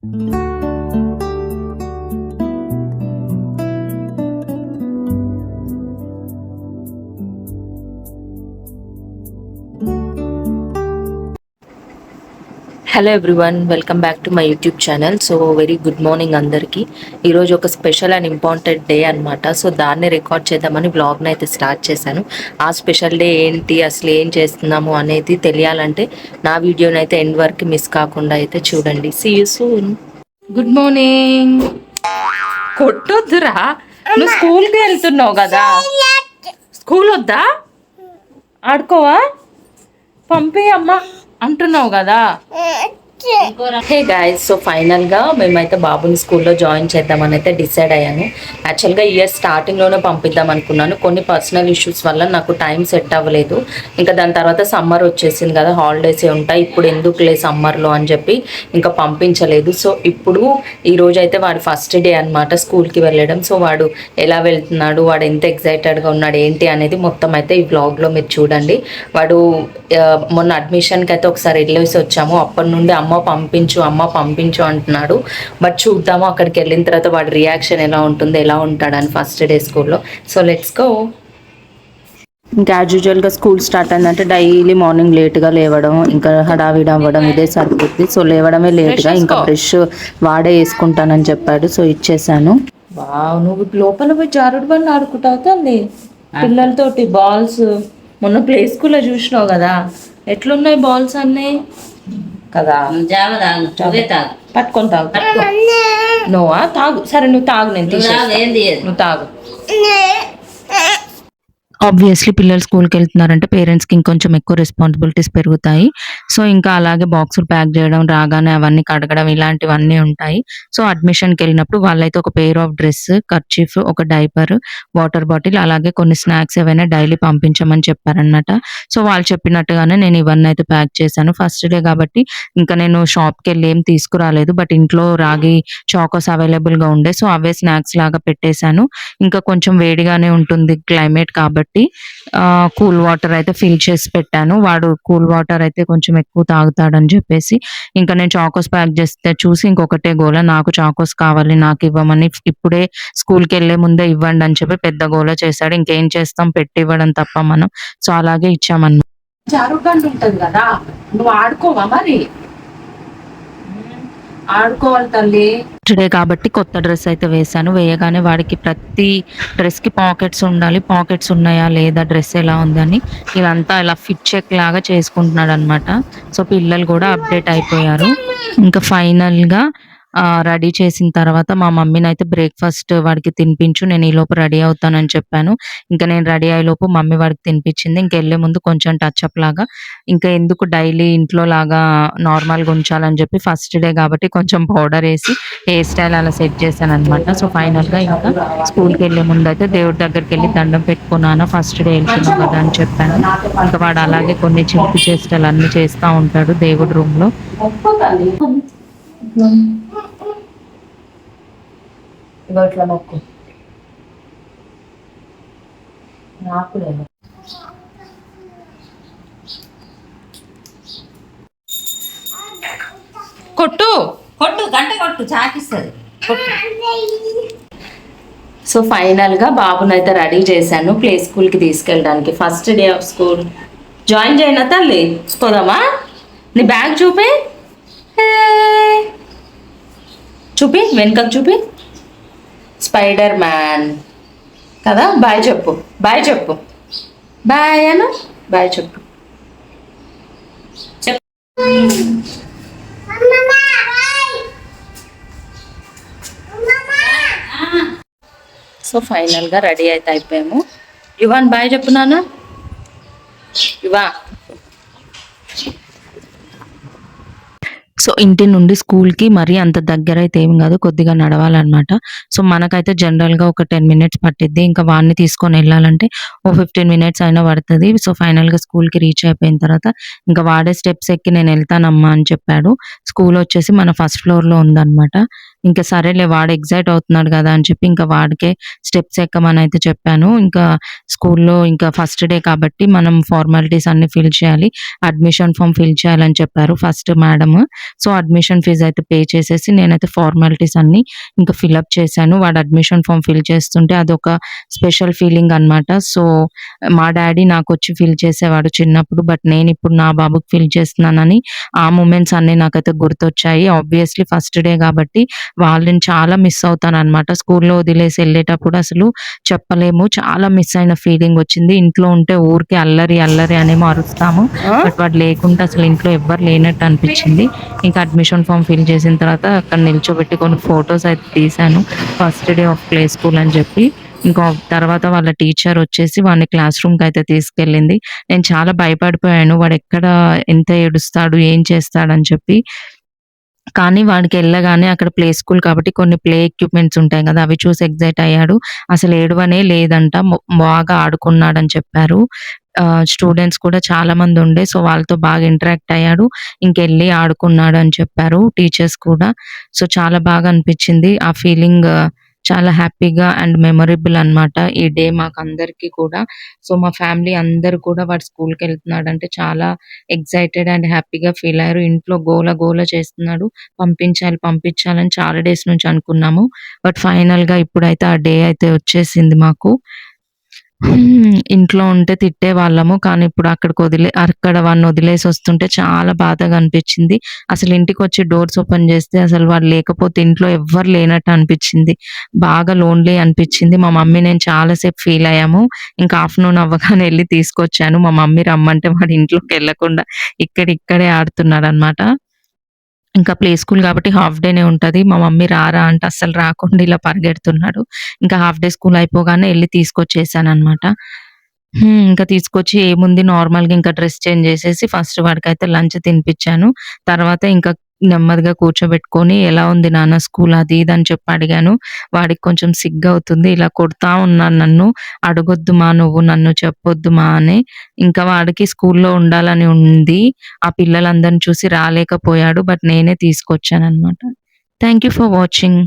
Hello everyone, welcome back to my YouTube channel. So very good morning అందరికీ. ఈరోజు ఒక special and important day అనమాట. So దాన్ని record చేద్దామని బ్లాగ్ని అయితే స్టార్ట్ చేశాను. ఆ స్పెషల్ డే ఏంటి, అసలు ఏం చేస్తున్నాము అనేది తెలియాలంటే నా వీడియోని అయితే ఎండ్ వరకు మిస్ కాకుండా అయితే చూడండి. See you soon. Good morning. కొట్టొద్దురా, నువ్వు స్కూల్కి వెళ్తున్నావు కదా. స్కూల్ వద్దా, ఆడుకోవా, పంపి అమ్మ అంటున్నావు కదా. హే గాయ్స్, సో ఫైనల్గా మేమైతే బాబుని స్కూల్లో జాయిన్ చేద్దామని అయితే డిసైడ్ అయ్యాను. యాక్చువల్గా ఇయర్ స్టార్టింగ్లోనే పంపిద్దాం అనుకున్నాను. కొన్ని పర్సనల్ ఇష్యూస్ వల్ల నాకు టైం సెట్ అవ్వలేదు. ఇంకా దాని తర్వాత సమ్మర్ వచ్చేసింది కదా, హాలిడేస్ ఉంటాయి, ఇప్పుడు ఎందుకులే సమ్మర్లో అని చెప్పి ఇంకా పంపించలేదు. సో ఇప్పుడు ఈరోజు అయితే వాడు ఫస్ట్ డే అనమాట స్కూల్కి వెళ్ళడం. సో వాడు ఎలా వెళ్తున్నాడు, వాడు ఎంత ఎక్సైటెడ్గా ఉన్నాడు ఏంటి అనేది మొత్తం అయితే ఈ వ్లాగ్లో మీరు చూడండి. వాడు మొన్న అడ్మిషన్కి అయితే ఒకసారి వెళ్ళేసి వచ్చాము. అప్పటి నుండి అమ్మ పంపించు అంటున్నాడు. బట్ చూద్దాము అక్కడికి వెళ్ళిన తర్వాత వాడి రియాక్షన్ ఎలా ఉంటుంది, ఎలా ఉంటాడని ఫస్ట్ డే స్కూల్లో. So let's go. ఇంకా యాజ్ యూజువల్గా స్కూల్ స్టార్ట్ అయిందంటే డైలీ మార్నింగ్ లేట్గా లేవడం, ఇంకా హడావిడి అవ్వడం ఇదే సరిపోద్ది. సో లేవడమే లేట్గా, ఇంకా బ్రష్ వాడే వేసుకుంటానని చెప్పాడు. సో ఇచ్చేసాను. నువ్వు లోపల పోయి జారుడు బండి ఆడుకుంటావు తల్లి పిల్లలతోటి. బాల్స్ మొన్న ప్లే స్కూల్లో చూసినావు కదా, ఎట్లున్నాయి బాల్స్ అన్నీ కదా. పట్టుకొని తాగు. నువ్వా తాగు, సరే నువ్వు తాగు, నేను నువ్వు తాగు. ఆబ్వియస్లీ పిల్లలు స్కూల్కి వెళ్తున్నారంటే పేరెంట్స్కి ఇంకొంచెం ఎక్కువ రెస్పాన్సిబిలిటీస్ పెరుగుతాయి. సో ఇంకా అలాగే బాక్సులు ప్యాక్ చేయడం, రాగానే అవన్నీ కడగడం ఇలాంటివన్నీ ఉంటాయి. సో అడ్మిషన్కి వెళ్ళినప్పుడు వాళ్ళైతే ఒక పేర్ ఆఫ్ డ్రెస్, కర్చీఫ్, ఒక డైపర్, వాటర్ బాటిల్, అలాగే కొన్ని స్నాక్స్ ఏవైనా డైలీ పంపించమని చెప్పారనమాట. సో వాళ్ళు చెప్పినట్టుగానే నేను ఇవన్నీ అయితే ప్యాక్ చేశాను. ఫస్ట్ డే కాబట్టి ఇంకా నేను షాప్కి వెళ్ళి ఏం తీసుకురాలేదు. బట్ ఇంట్లో రాగి చాకోస్ అవైలబుల్గా ఉండే, సో అవే స్నాక్స్ లాగా పెట్టేశాను. ఇంకా కొంచెం వేడిగానే ఉంటుంది క్లైమేట్ కాబట్టి కూల్ వాటర్ అయితే ఫిల్ చేసి పెట్టాను. వాడు కూల్ వాటర్ అయితే కొంచెం ఎక్కువ తాగుతాడని చెప్పేసి ఇంకా నేను చాకోస్ ప్యాక్ చేస్తే చూసి ఇంకొకటే గోల, నాకు చాకోస్ కావాలి, నాకు ఇవ్వమని, ఇప్పుడే స్కూల్కి వెళ్లే ముందే ఇవ్వండి అని చెప్పి పెద్ద గోల చేశాడు. ఇంకేం చేస్తాం, పెట్టి ఇవ్వడం తప్ప మనం. సో అలాగే ఇచ్చామన్నమాట. జారుగండి ఉంటది కదా, నువ్వు ఆడుకోవా మరి, ఆడుకోవాలి తల్లి. డే కాబట్టి కొత్త డ్రెస్ అయితే వేశాను. వేయగానే వాడికి ప్రతి డ్రెస్కి పాకెట్స్ ఉండాలి, పాకెట్స్ ఉన్నాయా లేదా, డ్రెస్ ఎలా ఉందని ఇదంతా ఇలా ఫిట్ చెక్ లాగా చేసుకుంటున్నాడు అనమాట. సో పిల్లలు కూడా అప్డేట్ అయిపోయారు. ఇంకా ఫైనల్గా రెడీ చేసిన తర్వాత మా మమ్మీని అయితే బ్రేక్ఫాస్ట్ వాడికి తినిపించు, నేను ఈ లోపు రెడీ అవుతానని చెప్పాను. ఇంకా నేను రెడీ అయ్యే లోపు మమ్మీ వాడికి తినిపించింది. ఇంకెళ్లే ముందు కొంచెం టచ్అప్ లాగా, ఇంకా ఎందుకు డైలీ ఇంట్లో లాగా నార్మల్గా ఉంచాలని చెప్పి ఫస్ట్ డే కాబట్టి కొంచెం పౌడర్ వేసి హెయిర్ స్టైల్ అలా సెట్ చేశాను అనమాట. సో ఫైనల్గా ఇంకా స్కూల్కి వెళ్ళే ముందు అయితే దేవుడి దగ్గరికి వెళ్ళి దండం పెట్టుకున్నాను, ఫస్ట్ డే వెళ్తున్నాను కదా అని చెప్పాను. ఇంకా వాడు అలాగే కొన్ని చిలిపి చేష్టలు అన్ని చేస్తూ ఉంటాడు దేవుడి రూమ్లో. ఇట్లా మొక్కు నాకు లేదు. కొట్టు కొట్టు గంట కొట్టు, చాకిస్తుంది కొట్టు. సో ఫైనల్గా బాబుని అయితే రెడీ చేశాను ప్లే స్కూల్కి తీసుకెళ్ళడానికి. First day of school. Join చేయనా తల్లి, పోదామా? నీ బ్యాగ్ చూపి, చూపి వెనుకకు చూపి. స్పైడర్ మ్యాన్ కదా. బాయ్ చెప్పు, బాయ్ చెప్పు, బాయ్ అను, బాయ్ చెప్పు. సో ఫైనల్గా రెడీ అయితే అయిపోయాము. యువాన్ బాయ్ చెప్పు నాన్న. యువా. సో ఇంటి నుండి స్కూల్కి మరీ అంత దగ్గర అయితే ఏం కాదు, కొద్దిగా నడవాలన్నమాట. సో మనకైతే జనరల్గా ఒక 10 minutes పట్టిద్ది. ఇంకా వాడిని తీసుకొని వెళ్ళాలంటే ఓ 15 minutes అయినా పడుతుంది. సో ఫైనల్గా స్కూల్కి రీచ్ అయిపోయిన తర్వాత ఇంకా వాడే స్టెప్స్ ఎక్కి నేను వెళ్తానమ్మా అని చెప్పాడు. స్కూల్ వచ్చేసి మన ఫస్ట్ ఫ్లోర్లో ఉందన్నమాట. ఇంకా సరేలే వాడు ఎక్సైట్ అవుతున్నాడు గదా! అని చెప్పి ఇంకా వాడికే స్టెప్స్ ఎక్కమనయితే చెప్పాను. ఇంకా స్కూల్లో ఇంకా ఫస్ట్ డే కాబట్టి మనం ఫార్మాలిటీస్ అన్నీ ఫిల్ చేయాలి. అడ్మిషన్ ఫార్మ్ ఫిల్ చేయాలని చెప్పారు first madam. So, admission fee అయితే పే చేసేసి నేనైతే ఫార్మాలిటీస్ అన్నీ ఇంకా ఫిలప్ చేశాను. వాడు అడ్మిషన్ ఫార్మ్ ఫిల్ చేస్తుంటే అదొక స్పెషల్ ఫీలింగ్ అనమాట. సో, మా డ్యాడీ నాకొచ్చి ఫిల్ చేసేవాడు చిన్నప్పుడు. బట్ నేనిప్పుడు నా బాబుకి ఫిల్ చేస్తున్నానని ఆ మూమెంట్స్ అన్నీ నాకైతే గుర్తొచ్చాయి. ఆబ్వియస్‌లీ ఫస్ట్ డే గాబట్టి వాళ్ళని చాలా మిస్ అవుతాననమాట. స్కూల్లో వదిలేసి ఎళ్ళేటప్పుడు అసలు చెప్పలేము. చాలా మిస్ అయిన ఫీలింగొచ్చింది. ఇంట్లో ఉంటే ఊరికే అల్లరి, అల్లరి అనేమో అరుస్తాము. బట్ వాడు లేకుంటే అసలు ఇంట్లో ఎవ్వరు లేనట్టు అనిపిచ్చింది. ఇంకా అడ్మిషన్ ఫార్మ్ ఫిల్ చేసిన తర్వాత అక్కడ నిల్చోబెట్టి కొన్ని ఫోటోస్ అయితే తీశాను. First day of play school అని చెప్పి. ఇంకా తర్వాత వాళ్ళ టీచర్ వచ్చేసి వాడిని క్లాస్ రూమ్‌కయితే తీసుకెళ్ళింది. నేను చాలా భయపడిపోయాను. వాడెక్కడ ఎంత ఏడుస్తాడు, ఏం చేస్తాడని చెప్పి. కానీ వాడికెళ్ళగానే అక్కడ ప్లే స్కూల్ కాబట్టి కొన్ని ప్లే ఎక్విప్‌మెంట్స్ ఉంటాయి గదా! అవి చూసి ఎక్సైట్ అయ్యాడు. అసలు ఏడవనే లేదంట. బాగా ఆడుకున్నాడని చెప్పారు. స్టూడెంట్స్ కూడా చాలా మందుండే. సో, వాళ్ళతో బాగా ఇంటరాక్ట్ అయ్యాడు. ఇంకెళ్ళి ఆడుకున్నాడు అని చెప్పారు టీచర్స్ కూడా. సో, చాలా బాగా అనిపిచ్చింది. ఆ ఫీలింగ్ చాలా హ్యాపీగా అండ్ మెమరబుల్ అనమాట. ఈ డే మాకందరికీ కూడా. సో, మా ఫ్యామిలీ అందరూ కూడా వాడు స్కూల్‌కెళ్తున్నాడంటే చాలా ఎక్సైటెడ్ అండ్ హ్యాపీగా ఫీల్ అయ్యారు. ఇంట్లో గోల గోల చేస్తున్నాడు. పంపించాలి, పంపించాలని చాలా డేస్ నుంచి అనుకున్నాము. బట్ ఫైనల్‌గా ఇప్పుడైతే ఆ డే అయితే వచ్చేసింది మాకు. ఇంట్లో ఉంటే తిట్టేవాళ్ళము. కానీ ఇప్పుడు అక్కడ వాడినొదిలేసి వస్తుంటే చాలా బాధగా అనిపిచ్చింది. అసలు ఇంటికొచ్చి డోర్స్ ఓపెన్ చేస్తే అసలు వాడు లేకపోతే ఇంట్లో ఎవ్వరు లేనట్టు అనిపిచ్చింది. బాగా లోన్‌లీ అనిపిచ్చింది. మా మమ్మీ నేను చాలా సేపు ఫీల్ అయ్యాము. ఇంకా ఆఫ్టర్‌నూన్ అవ్వగానే ఎళ్లి తీసుకొచ్చాను. మా మమ్మీ రమ్మంటే వాడు ఇంట్లోకెళ్ళకుండా ఇక్కడే ఆడుతున్నాడనమాట. ఇంకా ప్లే స్కూల్ గాబట్టి హాఫ్ డేనే ఉంటది. మా మమ్మీ రా అంటే అస్సలు రాకుండా ఇలా పరిగెడుతున్నాడు. ఇంకా హాఫ్ డే స్కూల్ అయిపోగానే ఎళ్లి తీసుకొచ్చేసాననమాట. ఇంకా తీసుకొచ్చి ఏముంది నార్మల్‌గా ఇంకా డ్రెస్ చేంజ్ చేసేసి ఫస్ట్ వాడికైతే లంచ్ తినిపిచ్చాను. తర్వాత ఇంకా నెమ్మదిగా కూర్చోబెట్టుకొని, "ఎలా ఉంది నాన్న స్కూల్?" అది ఇది అని చెప్పి అడిగాను. వాడికి కొంచెం సిగ్గవుతుంది. ఇలా కొడతా ఉన్నాడు నన్ను. "అడగొద్దు మా నువ్వు నన్ను చెప్పొద్దు మా" అని. ఇంకా వాడికి స్కూల్‌లో ఉండాలని ఉంది. ఆ పిల్లలందరిని చూసి రాలేకపోయాడు. బట్ నేనే తీసుకొచ్చాననమాట. Thank you for watching.